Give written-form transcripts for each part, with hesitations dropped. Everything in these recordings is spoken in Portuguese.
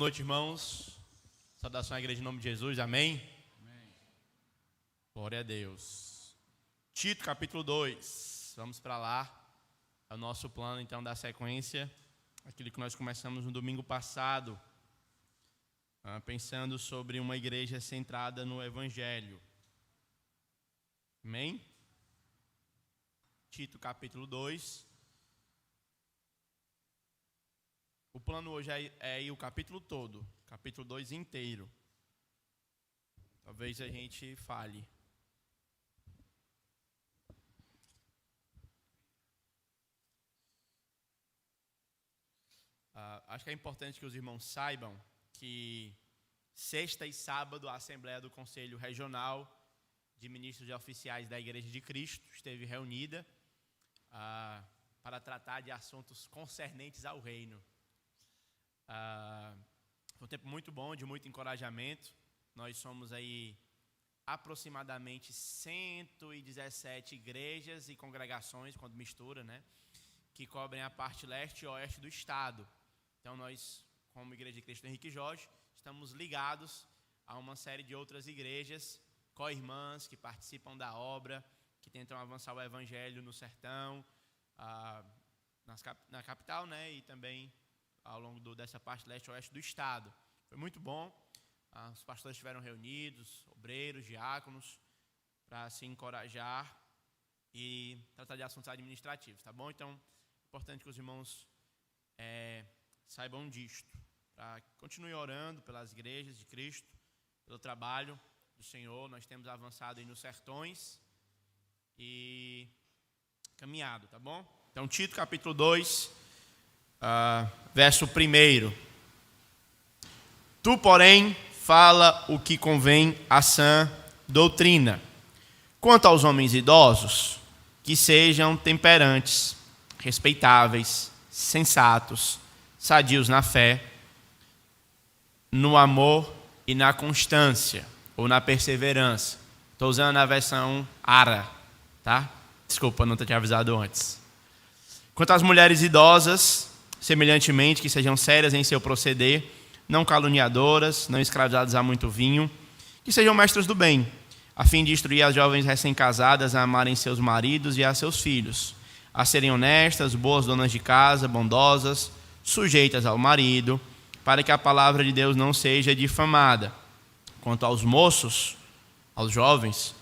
noite, irmãos. Saudação à igreja em nome de Jesus, amém? Amém. Glória a Deus. Tito, capítulo 2. Vamos para lá. É o nosso plano, então, da sequência. Aquilo que nós começamos no domingo passado. Pensando sobre uma igreja centrada no Evangelho. Amém? Tito, capítulo 2. O plano hoje é ir o capítulo todo, capítulo 2 inteiro. Talvez a gente fale. Acho que é importante que os irmãos saibam que sexta e sábado a Assembleia do Conselho Regional de Ministros e Oficiais da Igreja de Cristo esteve reunida para tratar de assuntos concernentes ao reino. Foi um tempo muito bom, de muito encorajamento. Nós somos aí aproximadamente 117 igrejas e congregações, quando mistura, né, que cobrem a parte leste e oeste do estado. Então nós, como Igreja de Cristo Henrique Jorge, estamos ligados a uma série de outras igrejas, co-irmãs que participam da obra, que tentam avançar o evangelho no sertão, na capital, né, e também ao longo dessa parte leste e oeste do estado. Foi muito bom. Os pastores estiveram reunidos, obreiros, diáconos, para se encorajar e tratar de assuntos administrativos, tá bom? Então, é importante que os irmãos saibam disto. Continue orando pelas igrejas de Cristo, pelo trabalho do Senhor. Nós temos avançado aí nos sertões e caminhado, tá bom? Então, Tito, capítulo 2, verso 1. Tu, porém, fala o que convém à sã doutrina. Quanto aos homens idosos, que sejam temperantes, respeitáveis, sensatos, sadios na fé, no amor e na constância, ou na perseverança. Estou usando a versão ARA, tá? Desculpa, não tinha avisado antes. Quanto às mulheres idosas, semelhantemente, que sejam sérias em seu proceder, não caluniadoras, não escravizadas a muito vinho, que sejam mestras do bem, a fim de instruir as jovens recém-casadas a amarem seus maridos e a seus filhos, a serem honestas, boas donas de casa, bondosas, sujeitas ao marido, para que a palavra de Deus não seja difamada. Quanto aos moços, aos jovens,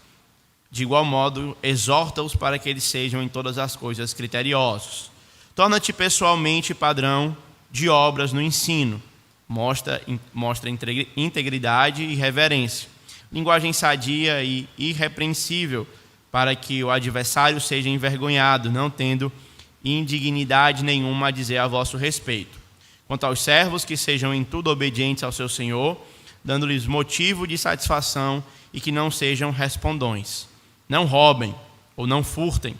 de igual modo, exorta-os para que eles sejam em todas as coisas criteriosos. Torna-te pessoalmente padrão de obras no ensino. Mostra integridade e reverência. Linguagem sadia e irrepreensível, para que o adversário seja envergonhado, não tendo indignidade nenhuma a dizer a vosso respeito. Quanto aos servos, que sejam em tudo obedientes ao seu Senhor, dando-lhes motivo de satisfação e que não sejam respondões. Não roubem ou não furtem.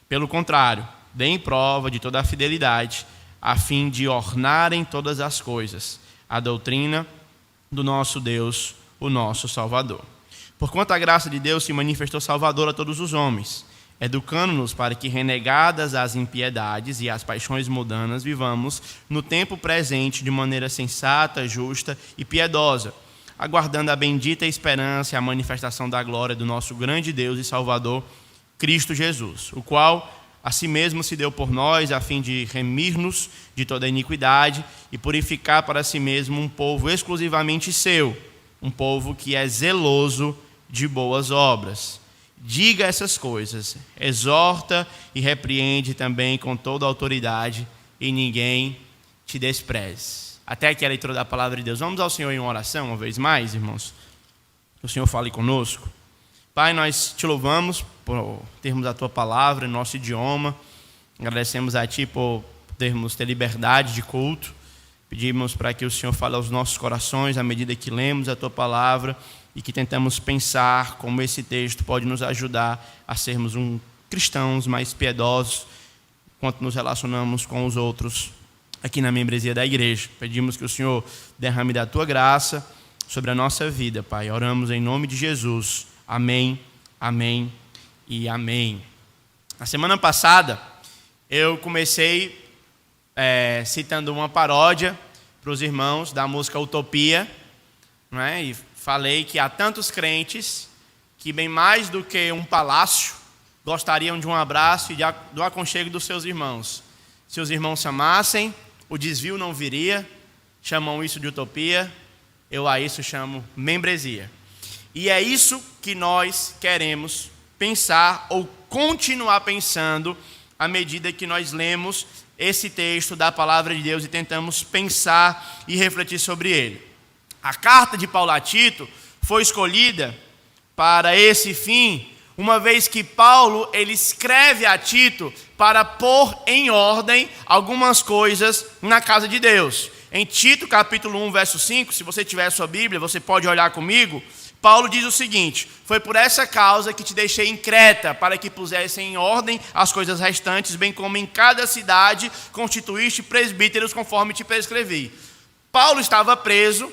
Pelo contrário, deem prova de toda a fidelidade, a fim de ornarem todas as coisas, a doutrina do nosso Deus, o nosso Salvador. Porquanto a graça de Deus se manifestou salvadora a todos os homens, educando-nos para que, renegadas as impiedades e as paixões mundanas, vivamos no tempo presente de maneira sensata, justa e piedosa, aguardando a bendita esperança e a manifestação da glória do nosso grande Deus e Salvador, Cristo Jesus, o qual a si mesmo se deu por nós, a fim de remir-nos de toda iniquidade e purificar para si mesmo um povo exclusivamente seu, um povo que é zeloso de boas obras. Diga essas coisas, exorta e repreende também com toda a autoridade, e ninguém te despreze. Até aqui a leitura da palavra de Deus. Vamos ao Senhor em uma oração, uma vez mais, irmãos? Que o Senhor fale conosco. Pai, nós te louvamos por termos a tua palavra em nosso idioma. Agradecemos a ti por termos ter liberdade de culto. Pedimos para que o Senhor fale aos nossos corações à medida que lemos a tua palavra e que tentamos pensar como esse texto pode nos ajudar a sermos cristãos mais piedosos enquanto nos relacionamos com os outros aqui na membresia da igreja. Pedimos que o Senhor derrame da tua graça sobre a nossa vida, Pai. Oramos em nome de Jesus. Amém, amém e amém. Na semana passada, eu comecei citando uma paródia para os irmãos da música Utopia, não é? E falei que há tantos crentes que, bem mais do que um palácio, gostariam de um abraço e do aconchego dos seus irmãos. Se os irmãos se amassem, o desvio não viria. Chamam isso de utopia, eu a isso chamo membresia. E é isso que nós queremos pensar ou continuar pensando à medida que nós lemos esse texto da palavra de Deus e tentamos pensar e refletir sobre ele. A carta de Paulo a Tito foi escolhida para esse fim, uma vez que Paulo ele escreve a Tito para pôr em ordem algumas coisas na casa de Deus. Em Tito, capítulo 1, verso 5, se você tiver a sua Bíblia, você pode olhar comigo. Paulo diz o seguinte: foi por essa causa que te deixei em Creta, para que pusesse em ordem as coisas restantes, bem como em cada cidade constituíste presbíteros conforme te prescrevi. Paulo estava preso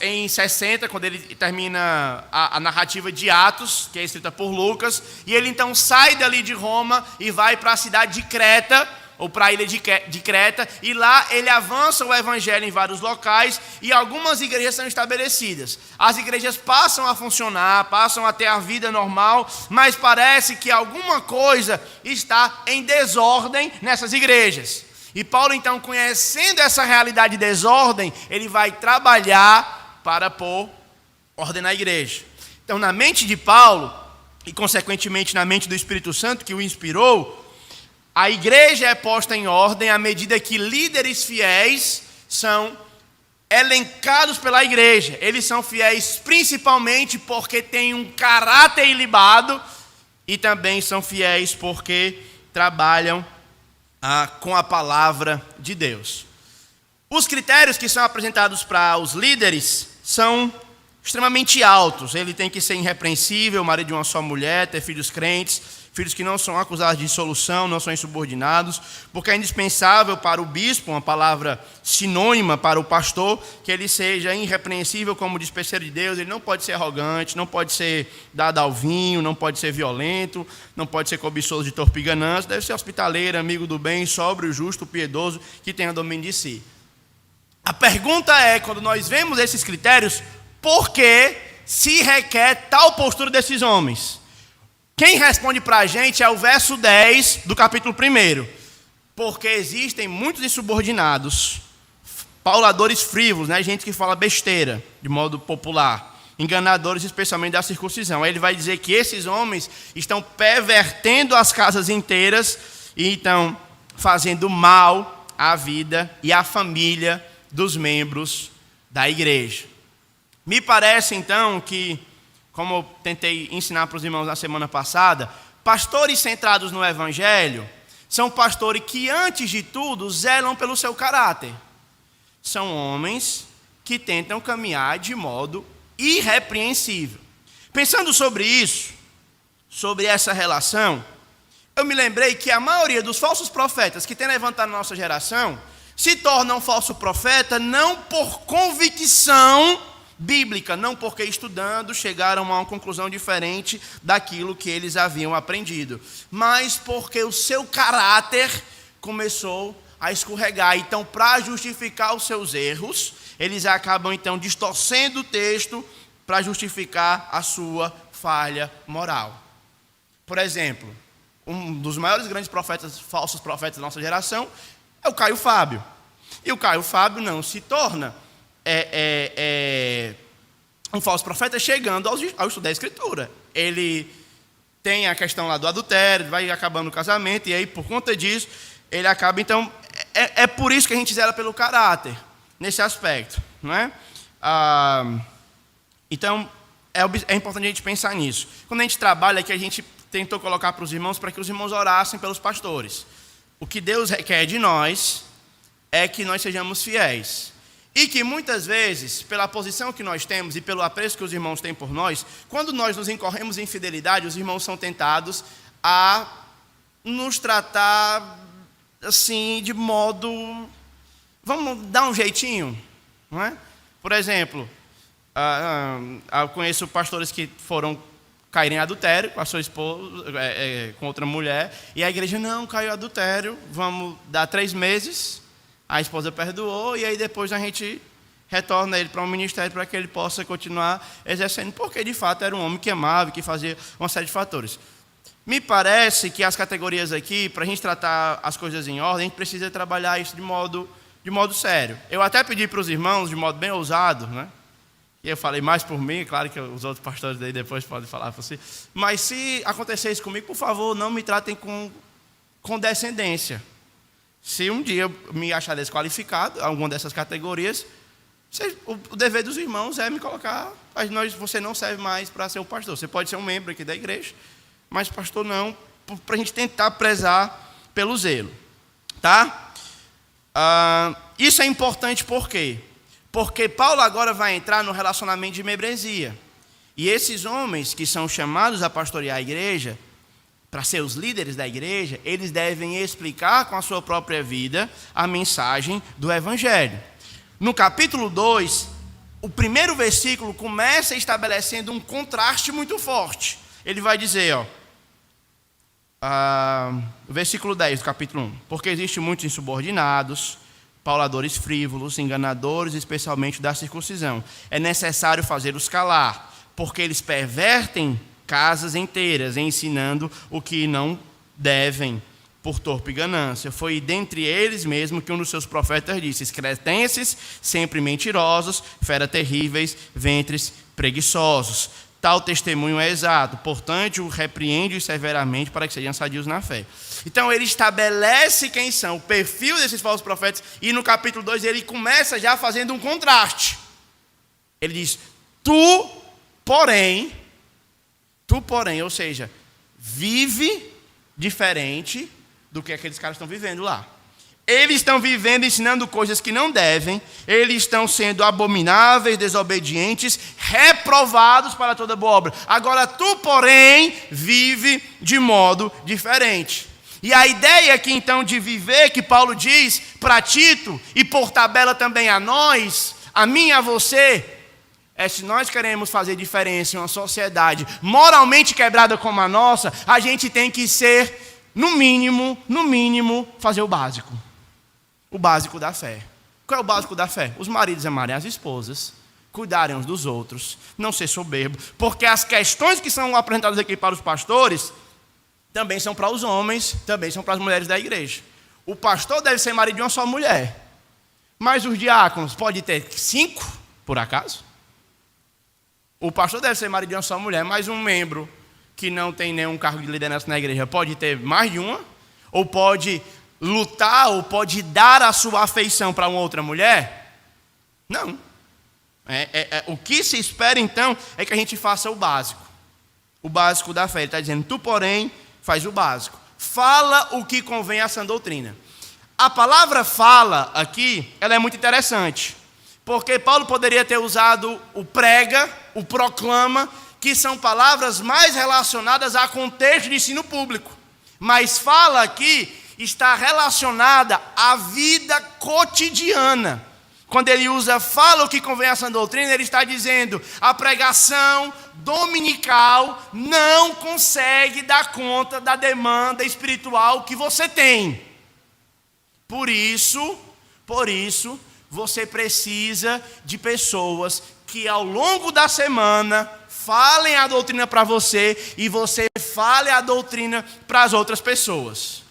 em 60, quando ele termina a narrativa de Atos, que é escrita por Lucas, e ele então sai dali de Roma e vai para a cidade de Creta, ou para a ilha de Creta, e lá ele avança o evangelho em vários locais, e algumas igrejas são estabelecidas. As igrejas passam a funcionar, passam a ter a vida normal, mas parece que alguma coisa está em desordem nessas igrejas. E Paulo, então, conhecendo essa realidade de desordem, ele vai trabalhar para pôr ordem na igreja. Então, na mente de Paulo, e consequentemente na mente do Espírito Santo que o inspirou, a igreja é posta em ordem à medida que líderes fiéis são elencados pela igreja. Eles são fiéis principalmente porque têm um caráter ilibado e também são fiéis porque trabalham com a palavra de Deus. Os critérios que são apresentados para os líderes são extremamente altos. Ele tem que ser irrepreensível, marido de uma só mulher, ter filhos crentes, filhos que não são acusados de dissolução, não são insubordinados, porque é indispensável para o bispo, uma palavra sinônima para o pastor, que ele seja irrepreensível como dispenseiro de Deus. Ele não pode ser arrogante, não pode ser dado ao vinho, não pode ser violento, não pode ser cobiçoso de torpe e ganância, deve ser hospitaleiro, amigo do bem, sóbrio, justo, piedoso, que tenha domínio de si. A pergunta é, quando nós vemos esses critérios, por que se requer tal postura desses homens? Quem responde para a gente é o verso 10 do capítulo 1. Porque existem muitos insubordinados, pauladores frívolos, né? Gente que fala besteira, de modo popular, enganadores especialmente da circuncisão. Aí ele vai dizer que esses homens estão pervertendo as casas inteiras e estão fazendo mal à vida e à família dos membros da igreja. Me parece então que, como eu tentei ensinar para os irmãos na semana passada, pastores centrados no evangelho são pastores que, antes de tudo, zelam pelo seu caráter. São homens que tentam caminhar de modo irrepreensível. Pensando sobre isso, sobre essa relação, eu me lembrei que a maioria dos falsos profetas que tem levantado na nossa geração se tornam falso profeta não por convicção bíblica, não porque estudando chegaram a uma conclusão diferente daquilo que eles haviam aprendido, mas porque o seu caráter começou a escorregar. Então, para justificar os seus erros, eles acabam então distorcendo o texto para justificar a sua falha moral. Por exemplo, um dos maiores grandes profetas, falsos profetas da nossa geração é o Caio Fábio. E o Caio Fábio não se torna um falso profeta chegando ao estudo da Escritura. Ele tem a questão lá do adultério, vai acabando o casamento, e aí, por conta disso, ele acaba, então, é por isso que a gente zela pelo caráter, nesse aspecto, não é? Então, é importante a gente pensar nisso. Quando a gente trabalha aqui, a gente tentou colocar para os irmãos, para que os irmãos orassem pelos pastores. O que Deus requer de nós é que nós sejamos fiéis. E que muitas vezes, pela posição que nós temos e pelo apreço que os irmãos têm por nós, quando nós nos incorremos em infidelidade, os irmãos são tentados a nos tratar assim, de modo... Vamos dar um jeitinho, não é? Por exemplo, eu conheço pastores que foram cair em adultério com a sua esposa, com outra mulher, e a igreja, não, caiu em adultério, vamos dar 3 meses... A esposa perdoou e aí depois a gente retorna ele para um ministério para que ele possa continuar exercendo, porque de fato era um homem que amava, que fazia uma série de fatores. Me parece que as categorias aqui, para a gente tratar as coisas em ordem, a gente precisa trabalhar isso de modo sério. Eu até pedi para os irmãos, de modo bem ousado, né? E eu falei mais por mim, claro que os outros pastores daí depois podem falar por si. Mas se acontecer isso comigo, por favor, não me tratem com condescendência. Se um dia eu me achar desqualificado, alguma dessas categorias, o dever dos irmãos é me colocar, mas você não serve mais para ser o pastor. Você pode ser um membro aqui da igreja, mas pastor não, para a gente tentar prezar pelo zelo. Tá? Isso é importante por quê? Porque Paulo agora vai entrar no relacionamento de membresia. E esses homens que são chamados a pastorear a igreja, para ser os líderes da igreja, eles devem explicar com a sua própria vida a mensagem do Evangelho. No capítulo 2, o primeiro versículo começa estabelecendo um contraste muito forte. Ele vai dizer, versículo 10 do capítulo 1. Porque existem muitos insubordinados, pauladores frívolos, enganadores, especialmente da circuncisão. É necessário fazê-los calar, porque eles pervertem casas inteiras, ensinando o que não devem, por torpe ganância. Foi dentre eles mesmo que um dos seus profetas disse: cretenses, sempre mentirosos, feras terríveis, ventres preguiçosos. Tal testemunho é exato, portanto, o repreende severamente para que sejam sadios na fé. Então, ele estabelece quem são, o perfil desses falsos profetas, e no capítulo 2 ele começa já fazendo um contraste. Ele diz, tu, porém, ou seja, vive diferente do que aqueles caras estão vivendo lá. Eles estão vivendo, ensinando coisas que não devem, eles estão sendo abomináveis, desobedientes, reprovados para toda boa obra. Agora, tu, porém, vive de modo diferente. E a ideia aqui, então, de viver, que Paulo diz para Tito, e por tabela também a nós, a mim e a você, é se nós queremos fazer diferença em uma sociedade moralmente quebrada como a nossa, a gente tem que ser, no mínimo, fazer o básico. O básico da fé. Qual é o básico da fé? Os maridos amarem as esposas, cuidarem uns dos outros, não ser soberbo, porque as questões que são apresentadas aqui para os pastores também são para os homens, também são para as mulheres da igreja. O pastor deve ser marido de uma só mulher, mas os diáconos podem ter 5, por acaso? O pastor deve ser marido de uma só mulher, mas um membro que não tem nenhum cargo de liderança na igreja pode ter mais de uma, ou pode lutar, ou pode dar a sua afeição para uma outra mulher? Não. O que se espera então é que a gente faça o básico da fé. Ele está dizendo, tu porém faz o básico, fala o que convém à sã doutrina. A palavra fala aqui, ela é muito interessante, porque Paulo poderia ter usado o prega, o proclama, que são palavras mais relacionadas a contexto de ensino público, mas fala aqui está relacionada à vida cotidiana. Quando ele usa fala o que convém à sã doutrina, ele está dizendo a pregação dominical não consegue dar conta da demanda espiritual que você tem. Por isso, você precisa de pessoas que ao longo da semana falem a doutrina para você e você fale a doutrina para as outras pessoas.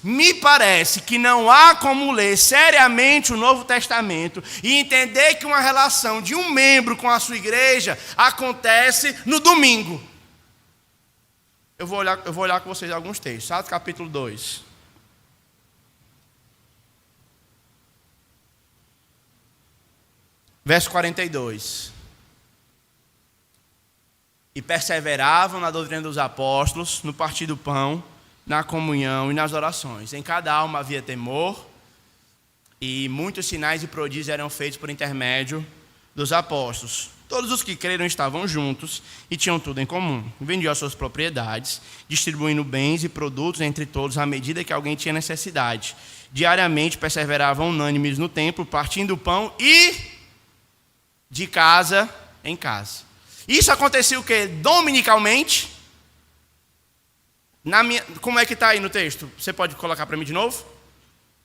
Me parece que não há como ler seriamente o Novo Testamento e entender que uma relação de um membro com a sua igreja acontece no domingo. Eu vou olhar com vocês alguns textos. Atos capítulo 2. Verso 42. E perseveravam na doutrina dos apóstolos, no partir do pão, na comunhão e nas orações. Em cada alma havia temor, e muitos sinais e prodígios eram feitos por intermédio dos apóstolos. Todos os que creram estavam juntos e tinham tudo em comum. Vendiam as suas propriedades, distribuindo bens e produtos entre todos à medida que alguém tinha necessidade. Diariamente perseveravam unânimes no templo, partindo o pão e de casa em casa. Isso acontecia o quê? Dominicalmente. Como é que está aí no texto? Você pode colocar para mim de novo?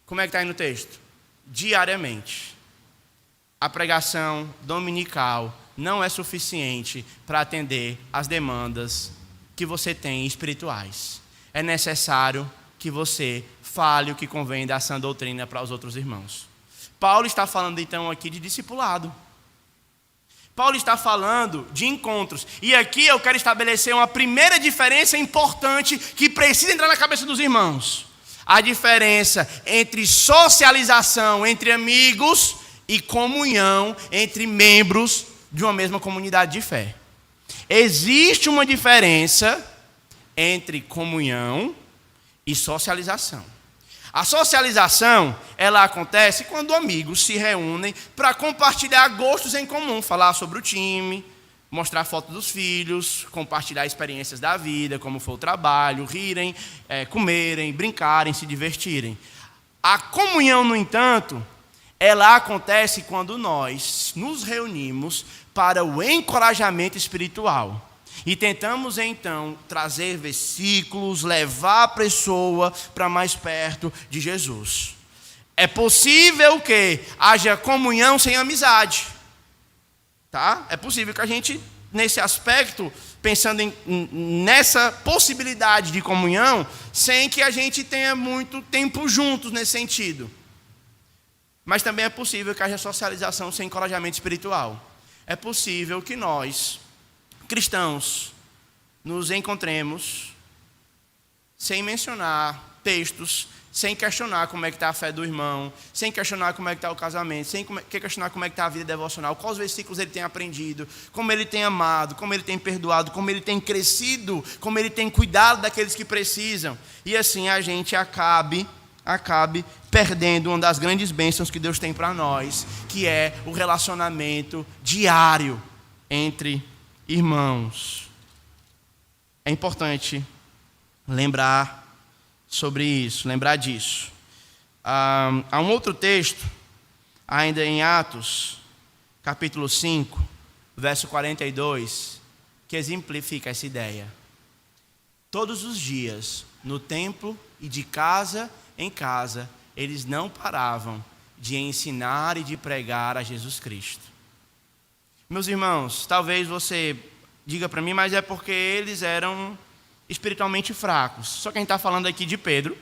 Como é que está aí no texto? diariamente. A pregação dominical não é suficiente para atender às demandas que você tem espirituais. É necessário que você fale o que convém da sã doutrina para os outros irmãos. Paulo está falando então aqui de discipulado. Paulo está falando de encontros. E aqui eu quero estabelecer uma primeira diferença importante que precisa entrar na cabeça dos irmãos. A diferença entre socialização entre amigos e comunhão entre membros de uma mesma comunidade de fé. Existe uma diferença entre comunhão e socialização. A socialização, ela acontece quando amigos se reúnem para compartilhar gostos em comum, falar sobre o time, mostrar fotos dos filhos, compartilhar experiências da vida, como foi o trabalho, rirem, comerem, brincarem, se divertirem. A comunhão, no entanto, ela acontece quando nós nos reunimos para o encorajamento espiritual. E tentamos então trazer versículos, levar a pessoa para mais perto de Jesus. É possível que haja comunhão sem amizade. Tá? É possível que a gente, nesse aspecto, pensando nessa possibilidade de comunhão, sem que a gente tenha muito tempo juntos nesse sentido. Mas também é possível que haja socialização sem encorajamento espiritual. É possível que nós, cristãos, nos encontremos sem mencionar textos, sem questionar como é que está a fé do irmão, sem questionar como é que está o casamento, sem questionar como é que está a vida devocional, quais versículos ele tem aprendido, como ele tem amado, como ele tem perdoado, como ele tem crescido, como ele tem cuidado daqueles que precisam. E assim a gente acabe perdendo uma das grandes bênçãos que Deus tem para nós, que é o relacionamento diário entre irmãos. É importante lembrar sobre isso, lembrar disso. Há um outro texto, ainda em Atos, capítulo 5, verso 42, que exemplifica essa ideia. Todos os dias, no templo e de casa em casa, eles não paravam de ensinar e de pregar a Jesus Cristo. Meus irmãos, talvez você diga para mim, mas é porque eles eram espiritualmente fracos. Só que a gente está falando aqui de Pedro,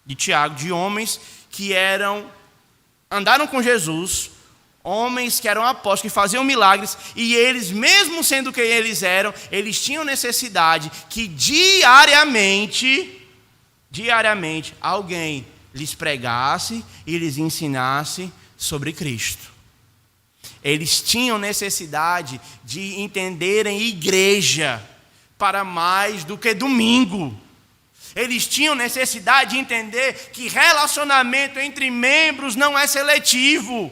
de Tiago, de homens que andaram com Jesus, homens que eram apóstolos, que faziam milagres, e eles, mesmo sendo quem eles eram, eles tinham necessidade que diariamente, alguém lhes pregasse e lhes ensinasse sobre Cristo. Eles tinham necessidade de entenderem igreja para mais do que domingo. Eles tinham necessidade de entender que relacionamento entre membros não é seletivo.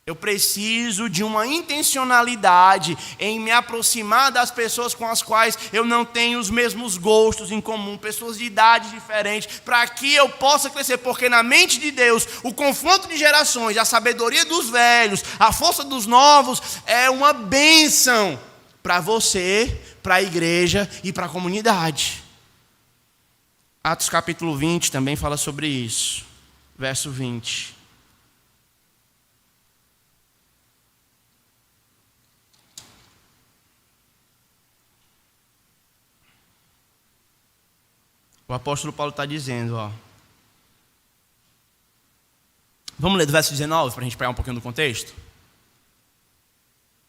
Eu preciso de uma intencionalidade em me aproximar das pessoas com as quais eu não tenho os mesmos gostos em comum, pessoas de idades diferentes, para que eu possa crescer, porque na mente de Deus, o confronto de gerações, a sabedoria dos velhos, a força dos novos, é uma bênção para você, para a igreja e para a comunidade. Atos capítulo 20 também fala sobre isso, verso 20. O apóstolo Paulo está dizendo, vamos ler do verso 19 para a gente pegar um pouquinho do contexto?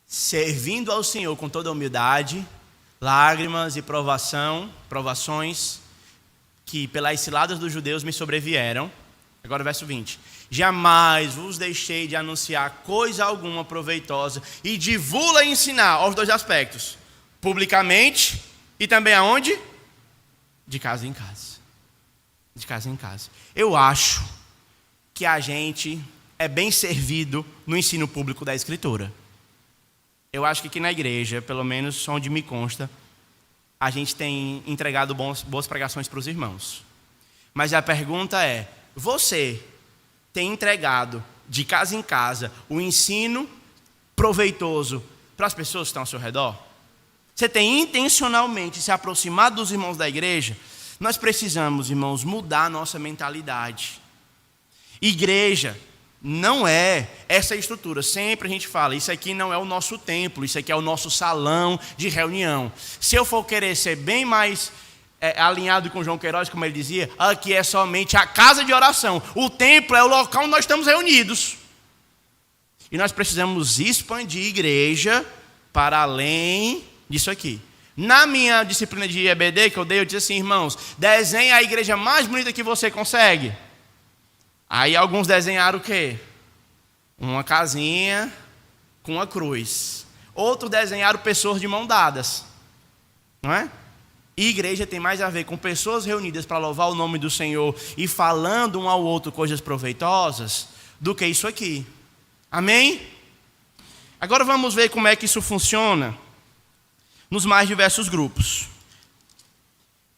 Servindo ao Senhor com toda humildade, lágrimas e provações que pelas ciladas dos judeus me sobrevieram. Agora o verso 20. Jamais vos deixei de anunciar coisa alguma proveitosa e de vos ensinar, aos dois aspectos, publicamente e também aonde? De casa em casa. De casa em casa. Eu acho que a gente é bem servido no ensino público da Escritura. Eu acho que aqui na igreja, pelo menos onde me consta, a gente tem entregado boas pregações para os irmãos. Mas a pergunta é, você tem entregado de casa em casa o ensino proveitoso para as pessoas que estão ao seu redor? Você tem intencionalmente se aproximado dos irmãos da igreja? Nós precisamos, irmãos, mudar a nossa mentalidade. Igreja não é essa estrutura. Sempre a gente fala, isso aqui não é o nosso templo, isso aqui é o nosso salão de reunião. Se eu for querer ser bem mais alinhado com João Queiroz, como ele dizia, aqui é somente a casa de oração. O templo é o local onde nós estamos reunidos. E nós precisamos expandir a igreja para além disso aqui. Na minha disciplina de EBD que eu dei, eu disse assim, irmãos, desenhe a igreja mais bonita que você consegue. Aí alguns desenharam o quê? Uma casinha com uma cruz. Outros desenharam pessoas de mão dadas. Não é? E igreja tem mais a ver com pessoas reunidas para louvar o nome do Senhor e falando um ao outro coisas proveitosas do que isso aqui. Amém? Agora vamos ver como é que isso funciona nos mais diversos grupos.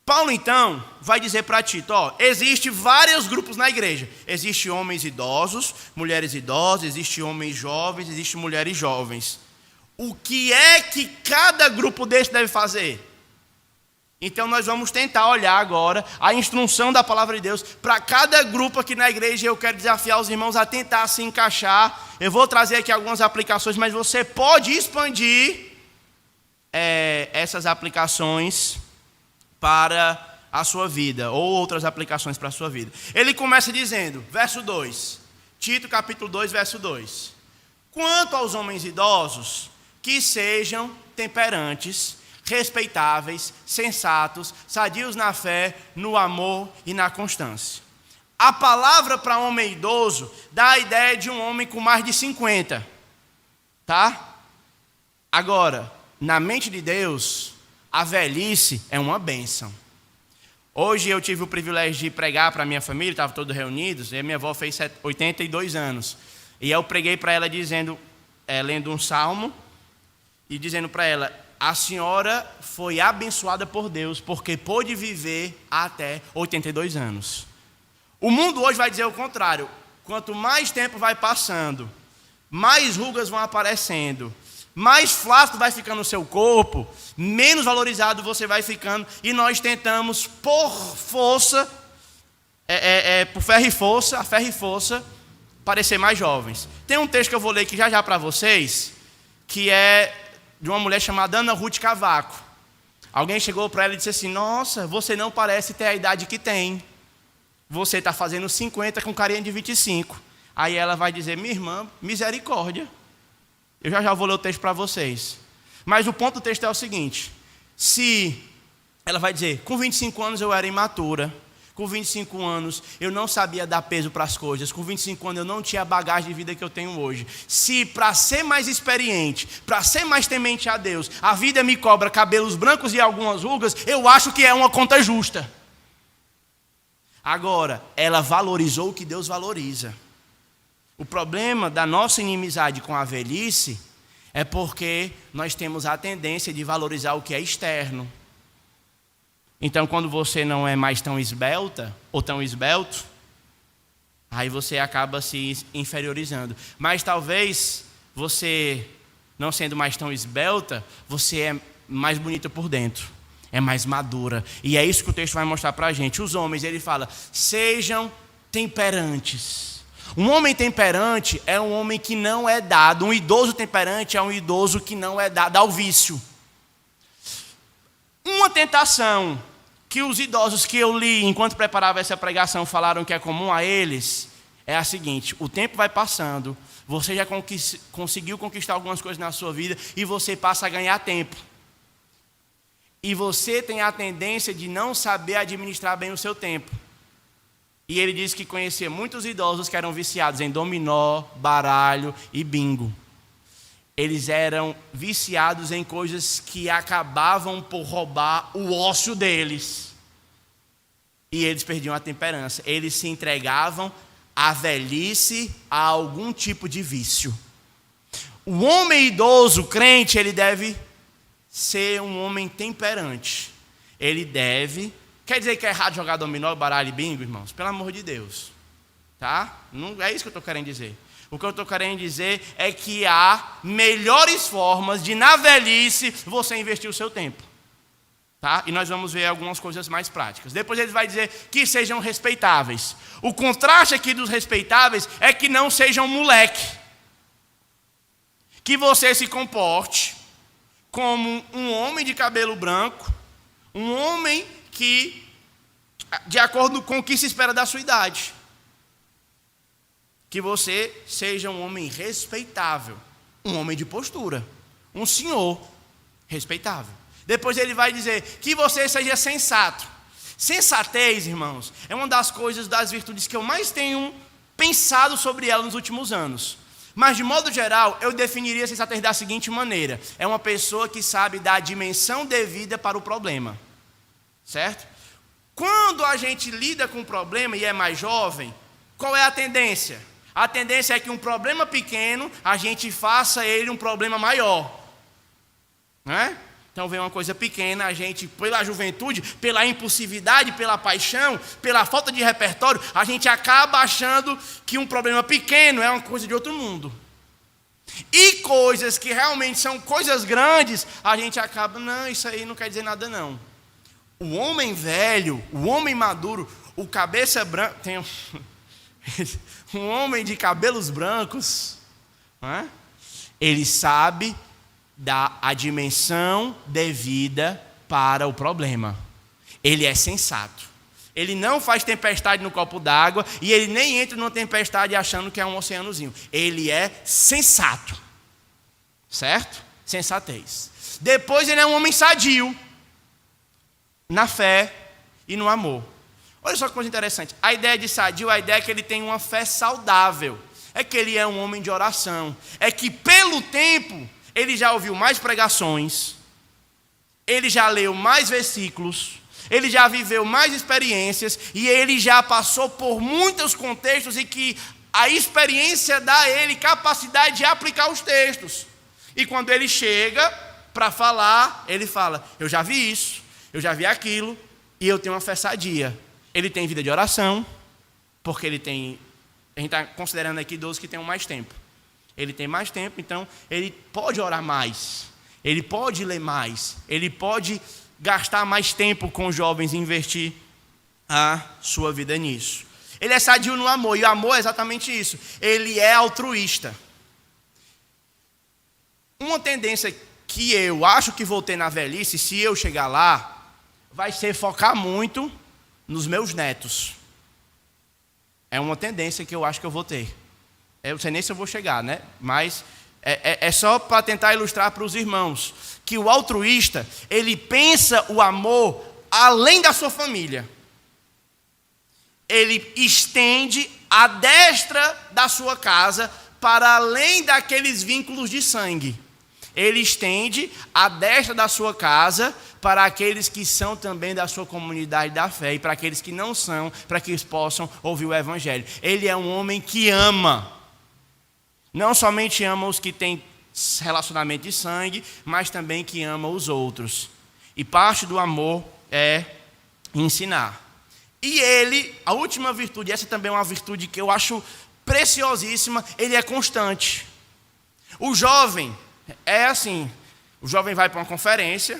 Paulo, então, vai dizer para Tito, existem vários grupos na igreja. Existem homens idosos, mulheres idosas, existem homens jovens, existem mulheres jovens. O que é que cada grupo desse deve fazer? Então nós vamos tentar olhar agora a instrução da palavra de Deus para cada grupo aqui na igreja. Eu quero desafiar os irmãos a tentar se encaixar. Eu vou trazer aqui algumas aplicações, mas você pode expandir essas aplicações para a sua vida, ou outras aplicações para a sua vida. Ele começa dizendo, verso 2, Tito capítulo 2, verso 2. Quanto aos homens idosos, que sejam temperantes, respeitáveis, sensatos, sadios na fé, no amor e na constância. A palavra para homem idoso dá a ideia de um homem com mais de 50. Tá? Agora, na mente de Deus, a velhice é uma bênção. Hoje eu tive o privilégio de pregar para a minha família, estavam todos reunidos, e a minha avó fez 82 anos. E eu preguei para ela dizendo, lendo um salmo, e dizendo para ela, a senhora foi abençoada por Deus, porque pôde viver até 82 anos. O mundo hoje vai dizer o contrário. Quanto mais tempo vai passando, mais rugas vão aparecendo, mais flácido vai ficando o seu corpo, menos valorizado você vai ficando, e nós tentamos por força, por ferro e força, a ferro e força, parecer mais jovens. Tem um texto que eu vou ler aqui já para vocês, que é de uma mulher chamada Ana Ruth Cavaco. Alguém chegou para ela e disse assim, nossa, você não parece ter a idade que tem. Você está fazendo 50 com carinha de 25. Aí ela vai dizer, minha irmã, misericórdia. Eu já vou ler o texto para vocês. Mas o ponto do texto é o seguinte. Se ela vai dizer, com 25 anos eu era imatura. Com 25 anos eu não sabia dar peso para as coisas. Com 25 anos eu não tinha a bagagem de vida que eu tenho hoje. Se para ser mais experiente, para ser mais temente a Deus, a vida me cobra cabelos brancos e algumas rugas, eu acho que é uma conta justa. Agora, ela valorizou o que Deus valoriza. O problema da nossa inimizade com a velhice é porque nós temos a tendência de valorizar o que é externo. Então, quando você não é mais tão esbelta ou tão esbelto, aí você acaba se inferiorizando. Mas talvez você, não sendo mais tão esbelta, você é mais bonita por dentro, é mais madura. E é isso que o texto vai mostrar para a gente. Os homens, ele fala, sejam temperantes. Um homem temperante é um homem que não é dado. Um idoso temperante é um idoso que não é dado ao vício. Uma tentação que os idosos que eu li enquanto preparava essa pregação falaram que é comum a eles, é a seguinte, o tempo vai passando, você já conseguiu conquistar algumas coisas na sua vida e você passa a ganhar tempo. E você tem a tendência de não saber administrar bem o seu tempo. E ele disse que conhecia muitos idosos que eram viciados em dominó, baralho e bingo. Eles eram viciados em coisas que acabavam por roubar o ócio deles. E eles perdiam a temperança. Eles se entregavam à velhice, a algum tipo de vício. O homem idoso, crente, ele deve ser um homem temperante. Ele deve... Quer dizer que é errado jogar dominó, baralho e bingo, irmãos? Pelo amor de Deus. Tá? Não é isso que eu estou querendo dizer. O que eu estou querendo dizer é que há melhores formas de, na velhice, você investir o seu tempo. Tá? E nós vamos ver algumas coisas mais práticas. Depois ele vai dizer que sejam respeitáveis. O contraste aqui dos respeitáveis é que não sejam moleque. Que você se comporte como um homem de cabelo branco, um homem que, de acordo com o que se espera da sua idade. Que você seja um homem respeitável, um homem de postura, um senhor respeitável. Depois ele vai dizer que você seja sensato. Sensatez, irmãos, é uma das coisas, das virtudes que eu mais tenho pensado sobre ela nos últimos anos. Mas, de modo geral, eu definiria sensatez da seguinte maneira: é uma pessoa que sabe dar a dimensão devida para o problema. Certo? Quando a gente lida com um problema e é mais jovem, qual é a tendência? A tendência é que um problema pequeno, a gente faça ele um problema maior. Não é? Então vem uma coisa pequena, a gente, pela juventude, pela impulsividade, pela paixão, pela falta de repertório, a gente acaba achando que um problema pequeno é uma coisa de outro mundo. E coisas que realmente são coisas grandes, a gente acaba, não, isso aí não quer dizer nada não. O homem velho, o homem maduro, o cabeça branca, tem um homem de cabelos brancos, não é? Ele sabe dar a dimensão devida para o problema. Ele é sensato. Ele não faz tempestade no copo d'água e ele nem entra numa tempestade achando que é um oceanozinho. Ele é sensato. Certo? Sensatez. Depois ele é um homem sadio na fé e no amor. Olha só que coisa interessante. A ideia de sadio, a ideia é que ele tem uma fé saudável. É que ele é um homem de oração. É que pelo tempo ele já ouviu mais pregações, ele já leu mais versículos, ele já viveu mais experiências e ele já passou por muitos contextos em que a experiência dá a ele capacidade de aplicar os textos. E quando ele chega para falar, ele fala: eu já vi isso, eu já vi aquilo e eu tenho uma fé sadia. Ele tem vida de oração, porque ele tem, a gente está considerando aqui idosos que tenham mais tempo. Ele tem mais tempo, então ele pode orar mais, ele pode ler mais, ele pode gastar mais tempo com os jovens e investir a sua vida nisso. Ele é sadio no amor, e o amor é exatamente isso. Ele é altruísta. Uma tendência que eu acho que vou ter na velhice, se eu chegar lá, vai ser focar muito nos meus netos. É uma tendência que eu acho que eu vou ter. Eu não sei nem se eu vou chegar, né? Mas é só para tentar ilustrar para os irmãos que o altruísta, ele pensa o amor além da sua família. Ele estende a destra da sua casa para além daqueles vínculos de sangue. Ele estende a destra da sua casa para aqueles que são também da sua comunidade da fé e para aqueles que não são, para que eles possam ouvir o evangelho. Ele é um homem que ama. Não somente ama os que têm relacionamento de sangue, mas também que ama os outros. E parte do amor é ensinar. E ele, a última virtude, essa também é uma virtude que eu acho preciosíssima, ele é constante. O jovem é assim, o jovem vai para uma conferência,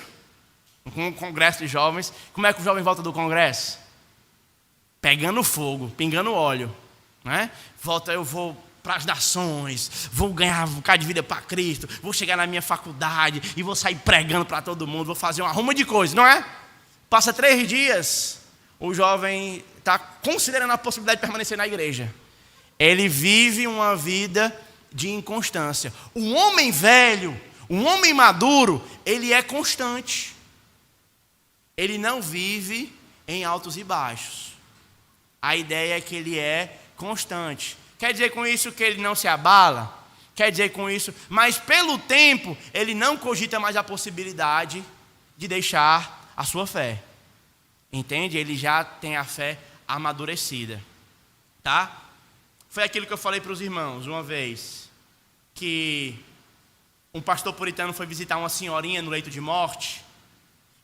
um congresso de jovens. Como é que o jovem volta do congresso? Pegando fogo, pingando óleo, né? Volta, eu vou para as nações, vou ganhar um bocado de vida para Cristo, vou chegar na minha faculdade e vou sair pregando para todo mundo, vou fazer uma ruma de coisas, não é? Passa 3 dias, o jovem está considerando a possibilidade de permanecer na igreja. Ele vive uma vida de inconstância. Um homem velho, um homem maduro, ele é constante. Ele não vive em altos e baixos. A ideia é que ele é constante. Quer dizer com isso que ele não se abala? Quer dizer com isso, mas pelo tempo, ele não cogita mais a possibilidade de deixar a sua fé. Entende? Ele já tem a fé amadurecida. Tá? Foi aquilo que eu falei para os irmãos uma vez, que um pastor puritano foi visitar uma senhorinha no leito de morte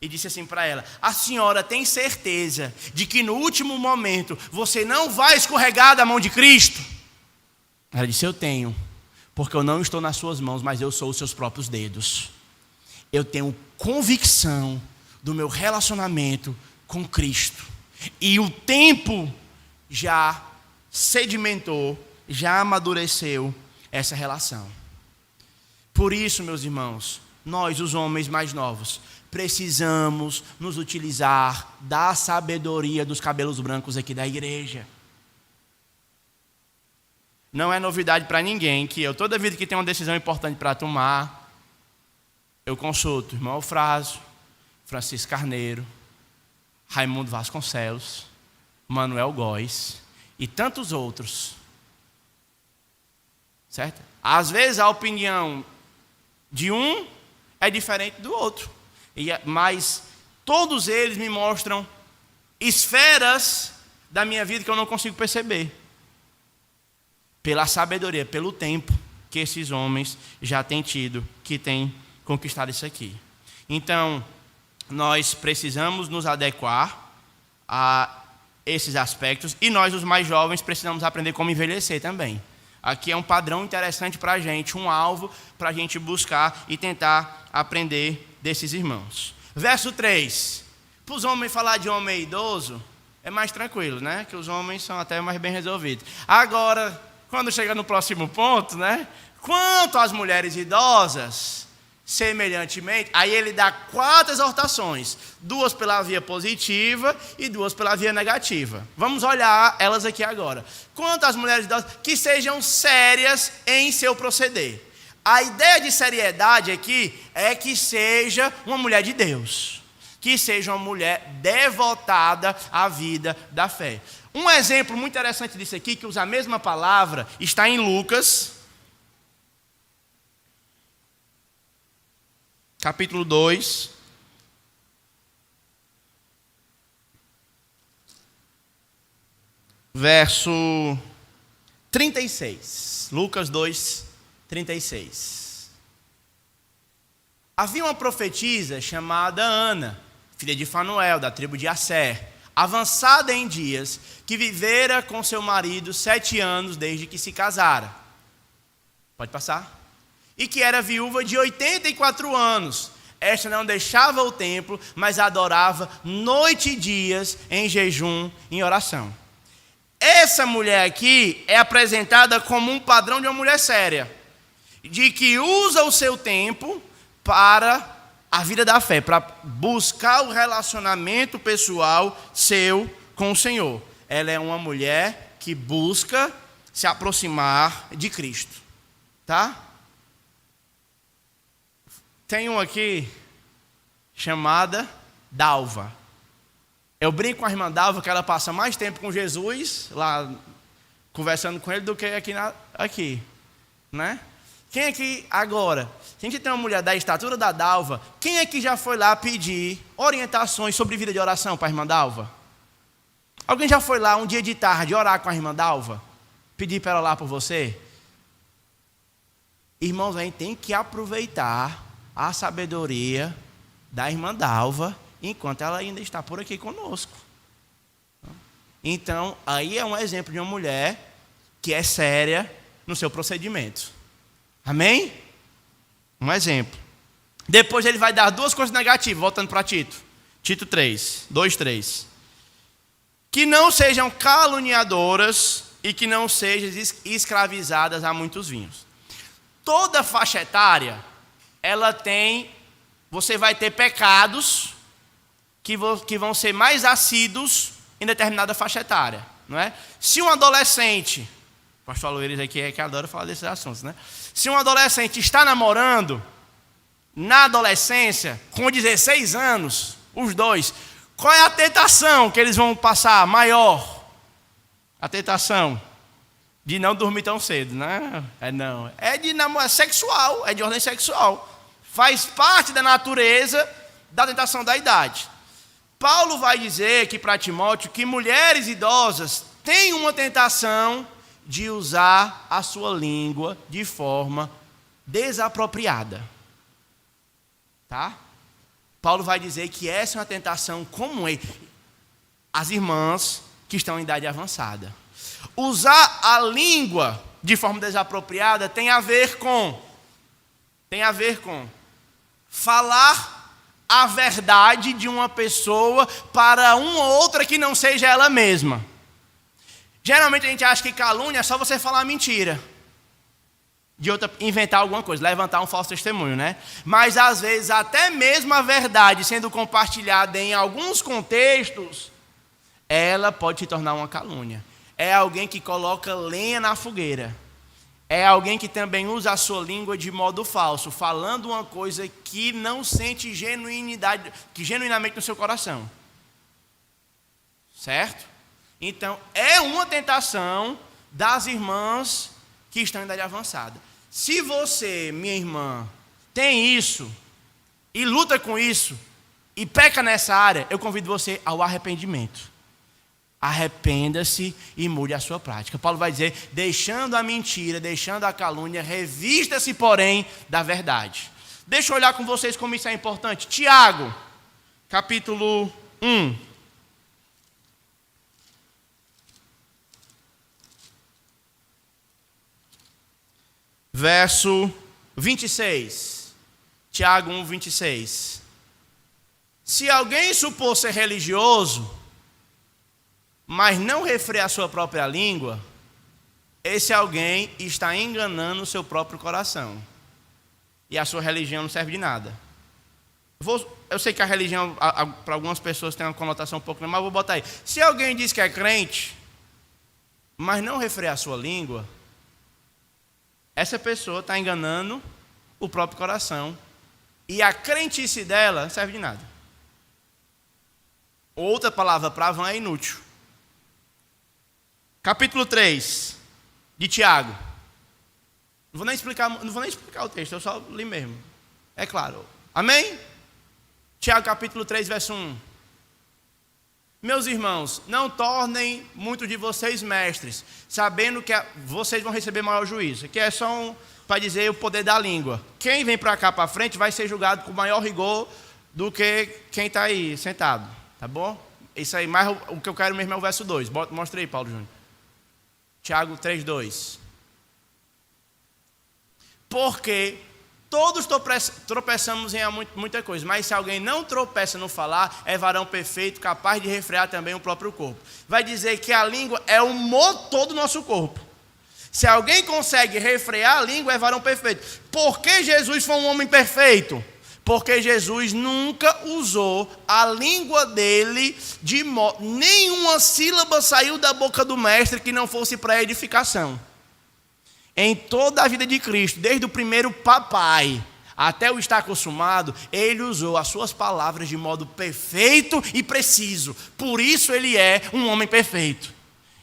e disse assim para ela: a senhora tem certeza de que no último momento você não vai escorregar da mão de Cristo? Ela disse: eu tenho, porque eu não estou nas suas mãos, mas eu sou os seus próprios dedos. Eu tenho convicção do meu relacionamento com Cristo. E o tempo já sedimentou, já amadureceu essa relação. Por isso, meus irmãos, nós, os homens mais novos, precisamos nos utilizar da sabedoria dos cabelos brancos aqui da igreja. Não é novidade para ninguém que toda vida que tem uma decisão importante para tomar, eu consulto o irmão Eufrásio, Francisco Carneiro, Raimundo Vasconcelos, Manuel Góes e tantos outros. Certo? Às vezes a opinião de um é diferente do outro, mas todos eles me mostram esferas da minha vida que eu não consigo perceber. Pela sabedoria, pelo tempo que esses homens já têm tido, que têm conquistado isso aqui. Então, nós precisamos nos adequar a esses aspectos e nós, os mais jovens, precisamos aprender como envelhecer também. Aqui é um padrão interessante para a gente, um alvo para a gente buscar e tentar aprender desses irmãos. Verso 3. Para os homens falar de homem idoso, é mais tranquilo, né? Que os homens são até mais bem resolvidos. Agora, quando chega no próximo ponto, né? Quanto às mulheres idosas, semelhantemente, aí ele dá 4 exortações, 2 pela via positiva e 2 pela via negativa. Vamos olhar elas aqui agora. Quanto às mulheres idosas, que sejam sérias em seu proceder. A ideia de seriedade aqui é que seja uma mulher de Deus, que seja uma mulher devotada à vida da fé. Um exemplo muito interessante disso aqui, que usa a mesma palavra, está em Lucas, capítulo 2, verso 36. Lucas 2, 36. Havia uma profetisa chamada Ana, filha de Fanuel, da tribo de Asser, avançada em dias, que vivera com seu marido 7 anos desde que se casara. Pode passar? E que era viúva de 84 anos. Esta não deixava o templo, mas adorava noite e dias em jejum, em oração. Essa mulher aqui é apresentada como um padrão de uma mulher séria, de que usa o seu tempo para a vida da fé, para buscar o relacionamento pessoal seu com o Senhor. Ela é uma mulher que busca se aproximar de Cristo. Tá? Tem uma aqui chamada Dalva. Eu brinco com a irmã Dalva que ela passa mais tempo com Jesus, lá conversando com ele, do que aqui, né? Quem aqui agora, se a gente tem uma mulher da estatura da Dalva, quem aqui já foi lá pedir orientações sobre vida de oração para a irmã Dalva? Alguém já foi lá um dia de tarde orar com a irmã Dalva? Pedir para ela orar por você? Irmãos, a gente tem que aproveitar a sabedoria da irmã Dalva enquanto ela ainda está por aqui conosco. Então, aí é um exemplo de uma mulher que é séria no seu procedimento. Amém? Um exemplo. Depois ele vai dar 2 coisas negativas, voltando para Tito. Tito 3, 2, 3. Que não sejam caluniadoras e que não sejam escravizadas a muitos vinhos. Toda faixa etária, ela tem, você vai ter pecados que vão ser mais assíduos em determinada faixa etária, não é? Se um adolescente, o pastor Luiz aqui que adora falar desses assuntos, né? Se um adolescente está namorando, na adolescência, com 16 anos, os dois, qual é a tentação que eles vão passar maior? A tentação de não dormir tão cedo, né? É de namoro sexual, é de ordem sexual. Faz parte da natureza da tentação da idade. Paulo vai dizer aqui para Timóteo que mulheres idosas têm uma tentação de usar a sua língua de forma desapropriada. Tá? Paulo vai dizer que essa é uma tentação comum às irmãs que estão em idade avançada. Usar a língua de forma desapropriada tem a ver com falar a verdade de uma pessoa para uma outra que não seja ela mesma. Geralmente a gente acha que calúnia é só você falar mentira. De outra, inventar alguma coisa, levantar um falso testemunho, né? Mas às vezes até mesmo a verdade sendo compartilhada em alguns contextos, ela pode se tornar uma calúnia. É alguém que coloca lenha na fogueira. É alguém que também usa a sua língua de modo falso, falando uma coisa que não sente genuinidade, que genuinamente no seu coração. Certo? Então, é uma tentação das irmãs que estão em idade avançada. Se você, minha irmã, tem isso, e luta com isso, e peca nessa área, eu convido você ao arrependimento. Arrependa-se e mude a sua prática. Paulo vai dizer, deixando a mentira, deixando a calúnia, revista-se, porém, da verdade. Deixa eu olhar com vocês como isso é importante. Tiago, capítulo 1. Verso 26. Tiago 1, 26. Se alguém supor ser religioso, mas não refrear a sua própria língua, esse alguém está enganando o seu próprio coração. E a sua religião não serve de nada. Eu sei que a religião, para algumas pessoas, tem uma conotação um pouco, mas eu vou botar aí. Se alguém diz que é crente, mas não refrear a sua língua, essa pessoa está enganando o próprio coração. E a crentice dela não serve de nada. Outra palavra para vã é inútil. Capítulo 3 de Tiago. Não vou nem explicar o texto, eu só li mesmo. É claro. Amém? Tiago capítulo 3, verso 1. Meus irmãos, não tornem muitos de vocês mestres, sabendo que vocês vão receber maior juízo. Aqui é só para dizer o poder da língua. Quem vem para cá para frente vai ser julgado com maior rigor do que quem está aí sentado. Tá bom? Isso aí, mas o que eu quero mesmo é o verso 2. Mostra aí, Paulo Júnior. Tiago 3, 2. Porque todos tropeçamos em muita coisa, mas se alguém não tropeça no falar, é varão perfeito, capaz de refrear também o próprio corpo. Vai dizer que a língua é o motor do nosso corpo. Se alguém consegue refrear a língua, é varão perfeito. Por que Jesus foi um homem perfeito? Porque Jesus nunca usou a língua dele de modo... Nenhuma sílaba saiu da boca do mestre que não fosse para edificação. Em toda a vida de Cristo, desde o primeiro papai até o estar consumado, ele usou as suas palavras de modo perfeito e preciso. Por isso ele é um homem perfeito.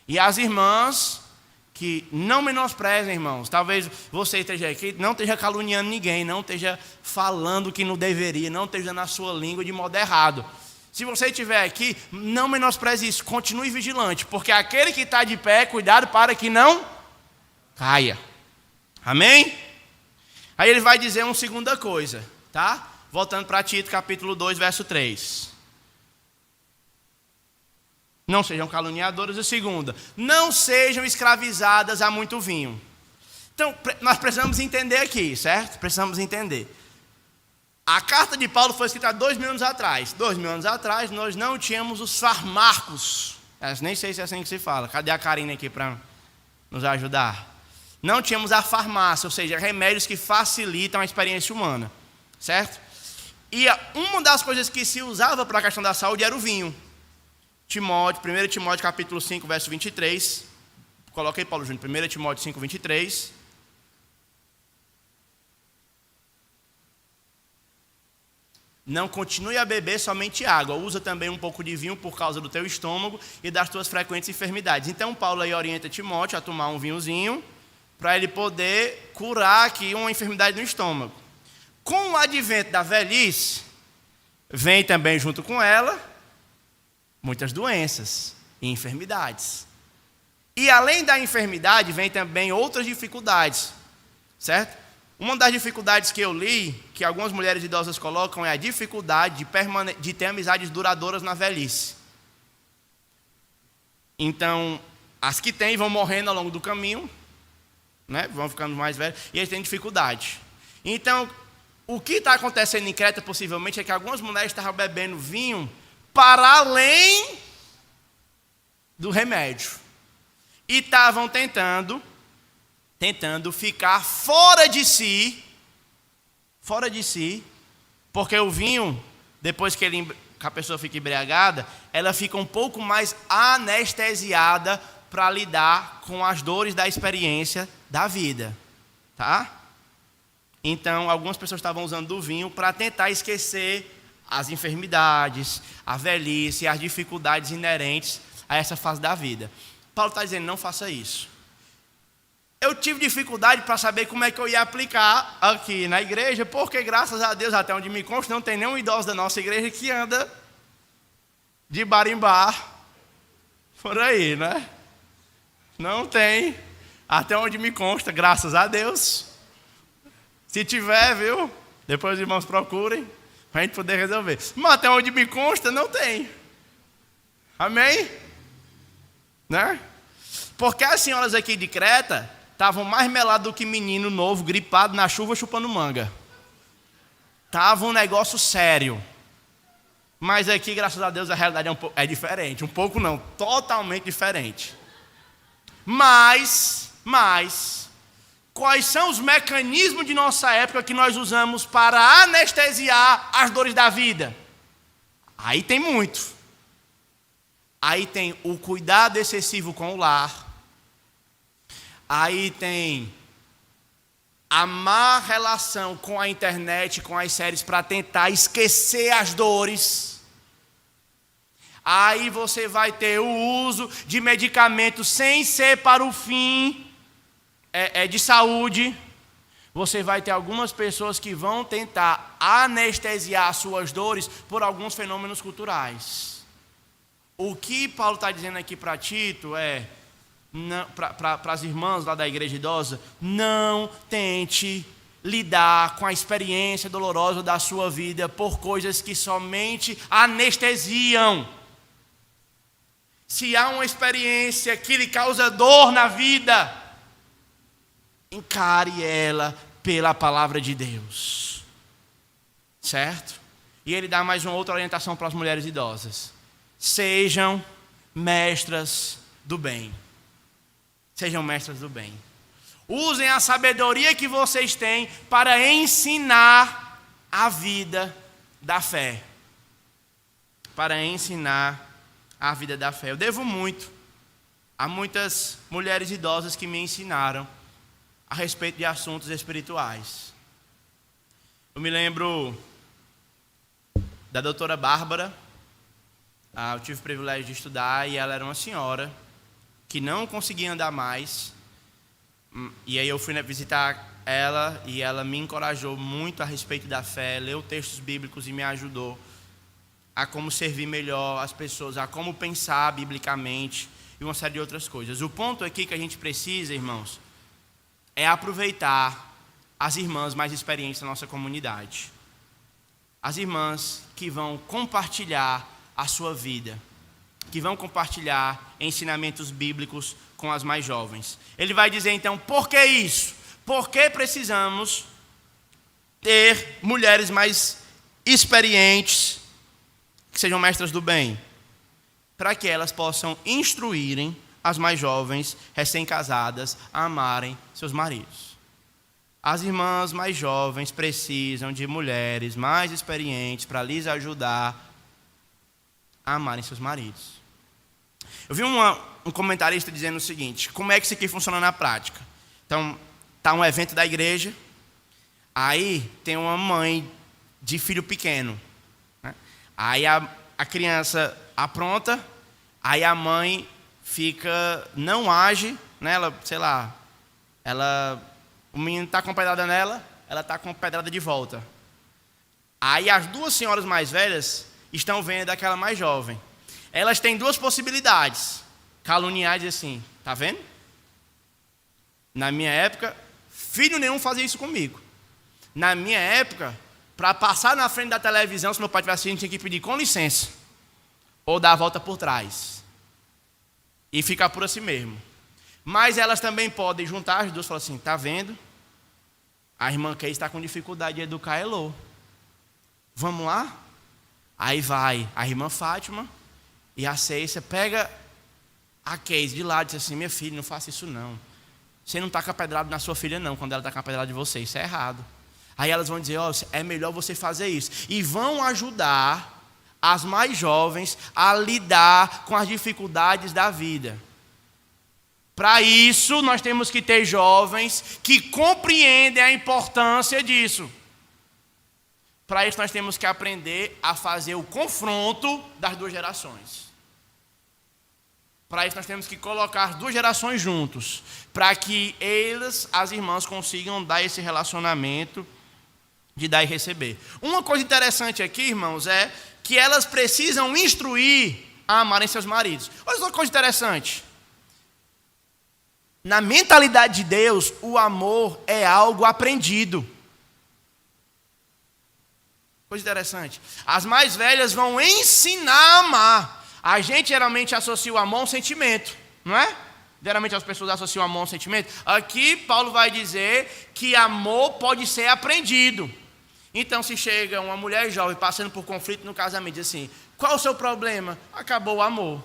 E as irmãs que não menosprezem, irmãos, talvez você esteja aqui, não esteja caluniando ninguém, não esteja falando o que não deveria, não esteja na sua língua de modo errado. Se você estiver aqui, não menospreze isso, continue vigilante, porque aquele que está de pé, cuidado para que não caia. Amém? Aí ele vai dizer uma segunda coisa, tá? Voltando para Tito, capítulo 2, verso 3. Não sejam caluniadoras. E segunda, não sejam escravizadas a muito vinho. Então, nós precisamos entender aqui, certo? Precisamos entender. A carta de Paulo foi escrita há 2000 anos atrás. 2000 anos atrás, nós não tínhamos os farmacos. Nem sei se é assim que se fala. Cadê a Karine aqui para nos ajudar? Não tínhamos a farmácia, ou seja, remédios que facilitam a experiência humana, certo? E uma das coisas que se usava para a questão da saúde era o vinho. 1 Timóteo capítulo 5, verso 23. Coloquei, Paulo Júnior, 1 Timóteo 5, 23. Não continue a beber somente água, usa também um pouco de vinho por causa do teu estômago e das tuas frequentes enfermidades. Então Paulo aí orienta Timóteo a tomar um vinhozinho, para ele poder curar aqui uma enfermidade no estômago. Com o advento da velhice, vem também junto com ela muitas doenças e enfermidades. E além da enfermidade, vem também outras dificuldades, certo? Uma das dificuldades que eu li, que algumas mulheres idosas colocam, é a dificuldade de ter amizades duradouras na velhice. Então, as que têm vão morrendo ao longo do caminho, né? Vão ficando mais velhos, e eles têm dificuldade. Então, O que está acontecendo em Creta, possivelmente, é que algumas mulheres estavam bebendo vinho para além do remédio. E estavam tentando ficar fora de si, porque o vinho, depois que a pessoa fica embriagada, ela fica um pouco mais anestesiada para lidar com as dores da experiência da vida, tá? Então, algumas pessoas estavam usando do vinho para tentar esquecer as enfermidades, a velhice, as dificuldades inerentes a essa fase da vida. Paulo está dizendo, não faça isso. Eu tive dificuldade para saber como é que eu ia aplicar aqui na igreja, porque graças a Deus, até onde me consta, não tem nenhum idoso da nossa igreja que anda de bar em bar por aí, né? Não tem, até onde me consta, graças a Deus. Se tiver, viu? Depois os irmãos procurem, para a gente poder resolver. Mas até onde me consta, não tem. Amém? Né? Porque as senhoras aqui de Creta estavam mais meladas do que menino novo, gripado na chuva, chupando manga. Tava um negócio sério. Mas aqui, graças a Deus, a realidade é diferente. Um pouco não, totalmente diferente. Mas, quais são os mecanismos de nossa época que nós usamos para anestesiar as dores da vida? Aí tem muito. Aí tem o cuidado excessivo com o lar. Aí tem a má relação com a internet, com as séries, para tentar esquecer as dores. Aí você vai ter o uso de medicamentos sem ser para o fim de saúde. Você vai ter algumas pessoas que vão tentar anestesiar suas dores por alguns fenômenos culturais. O que Paulo está dizendo aqui para Tito é, para as irmãs lá da igreja idosa, não tente lidar com a experiência dolorosa da sua vida por coisas que somente anestesiam. Se há uma experiência que lhe causa dor na vida, encare ela pela palavra de Deus. Certo? E ele dá mais uma outra orientação para as mulheres idosas. Sejam mestras do bem. Sejam mestras do bem. Usem a sabedoria que vocês têm para ensinar a vida da fé. Para ensinar a vida da fé. Eu devo muito a muitas mulheres idosas que me ensinaram a respeito de assuntos espirituais. Eu me lembro da doutora Bárbara. Eu tive o privilégio de estudar e ela era uma senhora que não conseguia andar mais. E aí eu fui visitar ela e ela me encorajou muito a respeito da fé, leu textos bíblicos e me ajudou a como servir melhor as pessoas, a como pensar biblicamente e uma série de outras coisas. O ponto aqui que a gente precisa, irmãos, é aproveitar as irmãs mais experientes da nossa comunidade. As irmãs que vão compartilhar a sua vida, que vão compartilhar ensinamentos bíblicos com as mais jovens. Ele vai dizer então, por que isso? Por que precisamos ter mulheres mais experientes, que sejam mestras do bem? Para que elas possam instruírem as mais jovens, recém-casadas, a amarem seus maridos. As irmãs mais jovens precisam de mulheres mais experientes para lhes ajudar a amarem seus maridos. Eu vi um comentarista dizendo o seguinte: como é que isso aqui funciona na prática? Então, está um evento da igreja, aí tem uma mãe de filho pequeno, né? Aí a criança apronta, aí a mãe não age, né? O menino está com pedrada nela, ela está com pedrada de volta. Aí as duas senhoras mais velhas estão vendo aquela mais jovem. Elas têm duas possibilidades: caluniar e dizer assim, tá vendo? Na minha época, filho nenhum fazia isso comigo. Na minha época, para passar na frente da televisão, se meu pai tivesse assistindo, tinha que pedir com licença, ou dar a volta por trás, e ficar por assim mesmo. Mas elas também podem juntar as duas e falar assim, tá vendo? A irmã Keis está com dificuldade de educar Elô. Vamos lá? Aí vai a irmã Fátima e a Ceiça pega a Keis de lado e diz assim: minha filha, não faça isso não. Você não está com a pedrada na sua filha não, quando ela está com a pedrada de você, isso é errado. Aí elas vão dizer: é melhor você fazer isso. E vão ajudar as mais jovens a lidar com as dificuldades da vida. Para isso, nós temos que ter jovens que compreendem a importância disso. Para isso, nós temos que aprender a fazer o confronto das duas gerações. Para isso, nós temos que colocar as duas gerações juntos, para que elas, as irmãs, consigam dar esse relacionamento de dar e receber. Uma coisa interessante aqui, irmãos, é que elas precisam instruir a amarem seus maridos. Olha só que coisa interessante. Na mentalidade de Deus, o amor é algo aprendido. Coisa interessante. As mais velhas vão ensinar a amar. A gente geralmente associa o amor a um sentimento, não é? Geralmente as pessoas associam o amor a um sentimento. Aqui Paulo vai dizer que amor pode ser aprendido. Então, se chega uma mulher jovem passando por conflito no casamento, diz assim: qual o seu problema? Acabou o amor.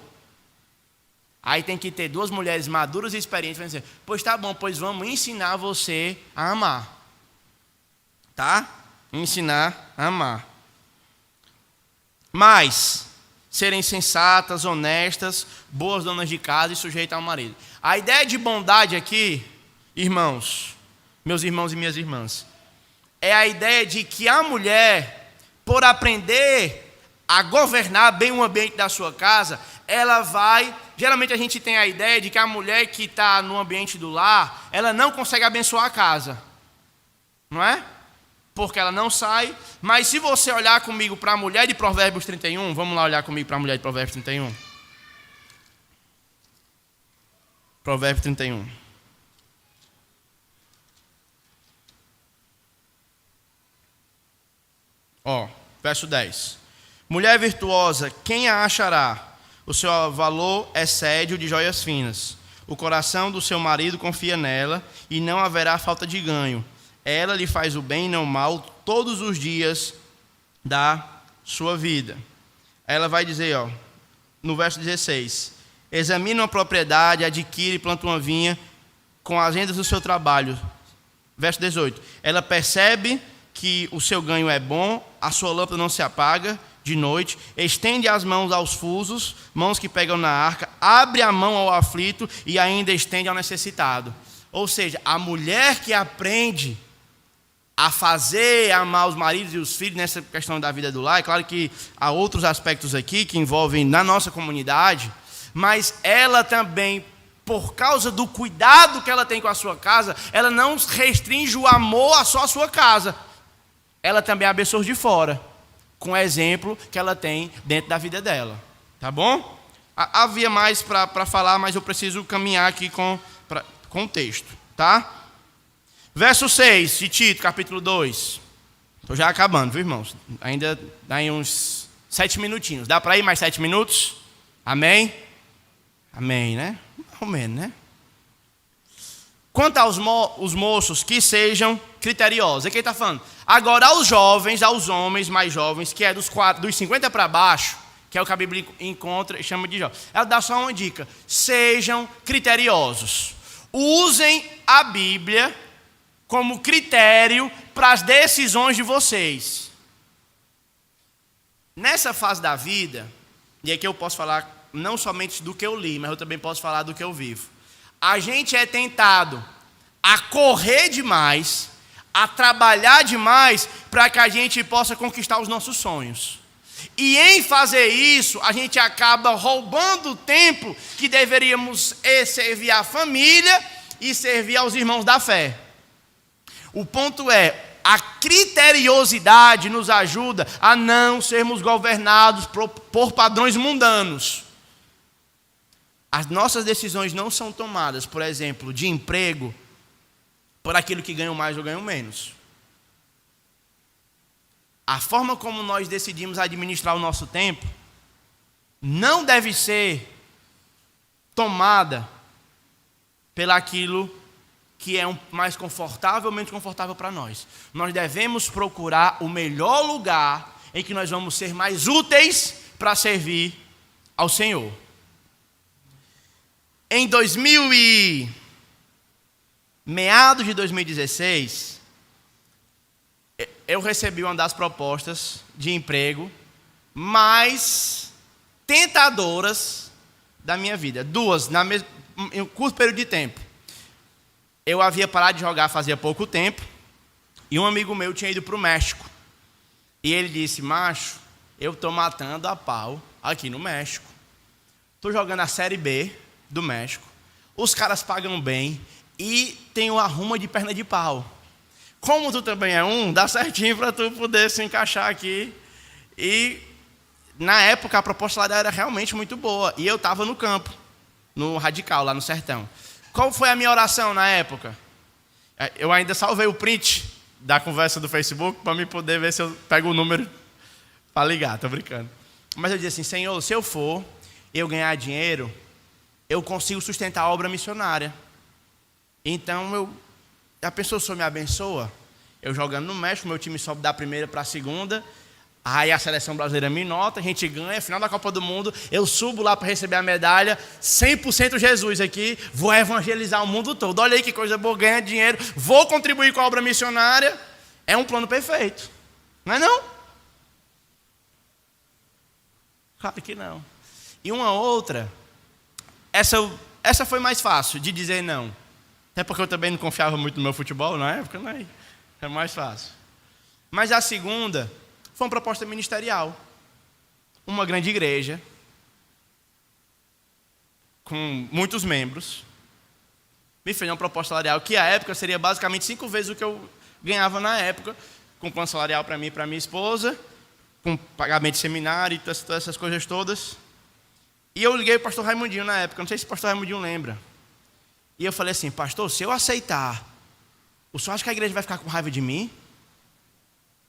Aí tem que ter duas mulheres maduras e experientes para dizer: pois tá bom, pois vamos ensinar você a amar. Tá? Ensinar a amar. Mas serem sensatas, honestas, boas donas de casa e sujeitas ao marido. A ideia de bondade aqui, irmãos, meus irmãos e minhas irmãs, é a ideia de que a mulher, por aprender a governar bem o ambiente da sua casa, ela vai... Geralmente a gente tem a ideia de que a mulher que está no ambiente do lar, ela não consegue abençoar a casa. Não é? Porque ela não sai. Mas se você olhar comigo para a mulher de Provérbios 31, vamos lá olhar comigo para a mulher de Provérbios 31. Provérbios 31. Verso 10. Mulher virtuosa, quem a achará? O seu valor excede o de joias finas. O coração do seu marido confia nela, e não haverá falta de ganho. Ela lhe faz o bem e não o mal todos os dias da sua vida. Ela vai dizer, no verso 16: examine uma propriedade, adquire e planta uma vinha com as rendas do seu trabalho. Verso 18: ela percebe que o seu ganho é bom, a sua lâmpada não se apaga de noite, estende as mãos aos fusos, mãos que pegam na arca, abre a mão ao aflito e ainda estende ao necessitado. Ou seja, a mulher que aprende a fazer, a amar os maridos e os filhos nessa questão da vida do lar, é claro que há outros aspectos aqui que envolvem na nossa comunidade, mas ela também, por causa do cuidado que ela tem com a sua casa, ela não restringe o amor só à sua casa. Ela também abençoa os de fora, com o exemplo que ela tem dentro da vida dela. Tá bom? Havia mais para falar, mas eu preciso caminhar aqui com o texto. Tá? Verso 6 de Tito, capítulo 2. Estou já acabando, viu, irmãos? Ainda dá aí uns 7 minutinhos. Dá para ir mais 7 minutos? Amém? Amém, né? Mais ou menos, né? Quanto aos moços, que sejam criteriosos. Aqui ele está falando. Agora, aos jovens, aos homens mais jovens, que é dos 50 para baixo, que é o que a Bíblia encontra e chama de jovem. Ela dá só uma dica. Sejam criteriosos. Usem a Bíblia como critério para as decisões de vocês. Nessa fase da vida, e aqui eu posso falar não somente do que eu li, mas eu também posso falar do que eu vivo. A gente é tentado a correr demais, a trabalhar demais, para que a gente possa conquistar os nossos sonhos. E em fazer isso, a gente acaba roubando o tempo que deveríamos servir à família e servir aos irmãos da fé. O ponto é, a criteriosidade nos ajuda a não sermos governados por padrões mundanos. As nossas decisões não são tomadas, por exemplo, de emprego, por aquilo que ganham mais ou ganham menos. A forma como nós decidimos administrar o nosso tempo não deve ser tomada pelaquilo que é mais confortável ou menos confortável para nós. Nós devemos procurar o melhor lugar em que nós vamos ser mais úteis para servir ao Senhor. Em meados de 2016, eu recebi uma das propostas de emprego mais tentadoras da minha vida. Duas, em um curto período de tempo. Eu havia parado de jogar fazia pouco tempo, e um amigo meu tinha ido para o México. E ele disse: macho, eu estou matando a pau aqui no México. Estou jogando a Série B do México. Os caras pagam bem e tem uma arruma de perna de pau. Como tu também é dá certinho para tu poder se encaixar aqui. E na época a proposta salarial era realmente muito boa. E eu estava no campo, no Radical, lá no sertão. Qual foi a minha oração na época? Eu ainda salvei o print da conversa do Facebook para me poder ver se eu pego o número para ligar, estou brincando. Mas eu disse assim: Senhor, se eu for, eu ganhar dinheiro, eu consigo sustentar a obra missionária. Então, a pessoa, o Senhor me abençoa. Eu jogando no México, meu time sobe da primeira para a segunda. Aí a seleção brasileira me nota, a gente ganha, final da Copa do Mundo, eu subo lá para receber a medalha, 100% Jesus aqui, vou evangelizar o mundo todo. Olha aí que coisa boa, ganhar dinheiro, vou contribuir com a obra missionária. É um plano perfeito, não é não? Claro que não. E uma outra, essa foi mais fácil de dizer não. Até porque eu também não confiava muito no meu futebol na época, né? É mais fácil. Mas a segunda foi uma proposta ministerial. Uma grande igreja, com muitos membros, me fez uma proposta salarial que, à época, seria basicamente 5 vezes o que eu ganhava na época, com plano salarial para mim e para minha esposa, com pagamento de seminário e todas essas coisas todas. E eu liguei para o pastor Raimundinho na época, não sei se o pastor Raimundinho lembra. E eu falei assim: pastor, se eu aceitar, o senhor acha que a igreja vai ficar com raiva de mim?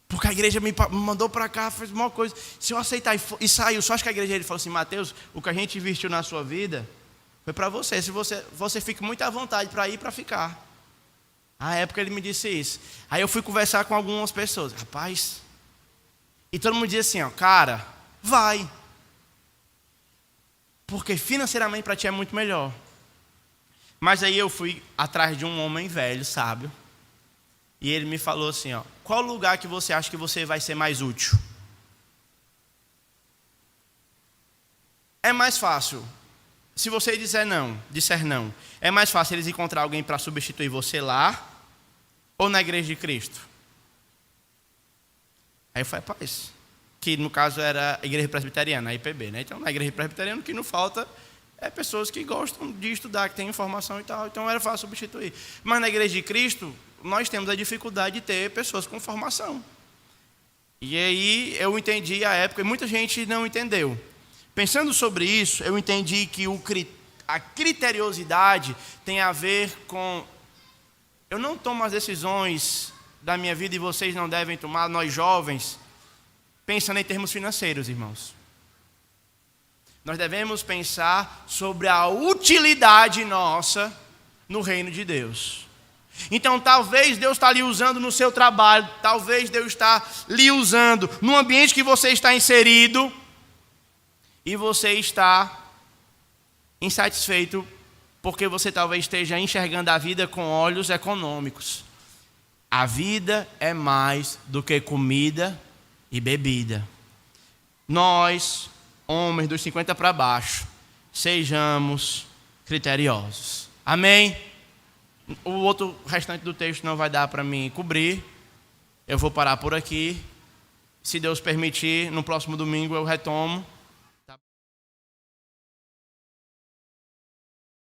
Porque a igreja me mandou para cá, fez uma coisa. Se eu aceitar e sair, só acho que a igreja, ele falou assim: Mateus, o que a gente investiu na sua vida foi para você. Se você fica muito à vontade para ir e para ficar. Na época ele me disse isso. Aí eu fui conversar com algumas pessoas. Rapaz. E todo mundo dizia assim: ó, cara, vai. Porque financeiramente para ti é muito melhor. Mas aí eu fui atrás de um homem velho, sábio. E ele me falou assim: ó, qual lugar que você acha que você vai ser mais útil? É mais fácil, se você disser não, é mais fácil eles encontrar alguém para substituir você lá ou na igreja de Cristo? Aí eu falei: rapaz, que no caso era a igreja presbiteriana, a IPB, né? Então na igreja presbiteriana o que não falta é pessoas que gostam de estudar, que têm informação e tal, então era fácil substituir. Mas na igreja de Cristo, nós temos a dificuldade de ter pessoas com formação. E aí eu entendi a época, e muita gente não entendeu. Pensando sobre isso, eu entendi que a criteriosidade tem a ver com: eu não tomo as decisões da minha vida e vocês não devem tomar, nós jovens, pensando em termos financeiros, irmãos. Nós devemos pensar sobre a utilidade nossa no reino de Deus. Então talvez Deus está lhe usando no seu trabalho, talvez Deus está lhe usando no ambiente que você está inserido, e você está insatisfeito porque você talvez esteja enxergando a vida com olhos econômicos. A vida é mais do que comida e bebida. Nós, homens dos 50 para baixo, sejamos criteriosos. Amém? O outro restante do texto não vai dar para mim cobrir. Eu vou parar por aqui. Se Deus permitir, no próximo domingo eu retomo.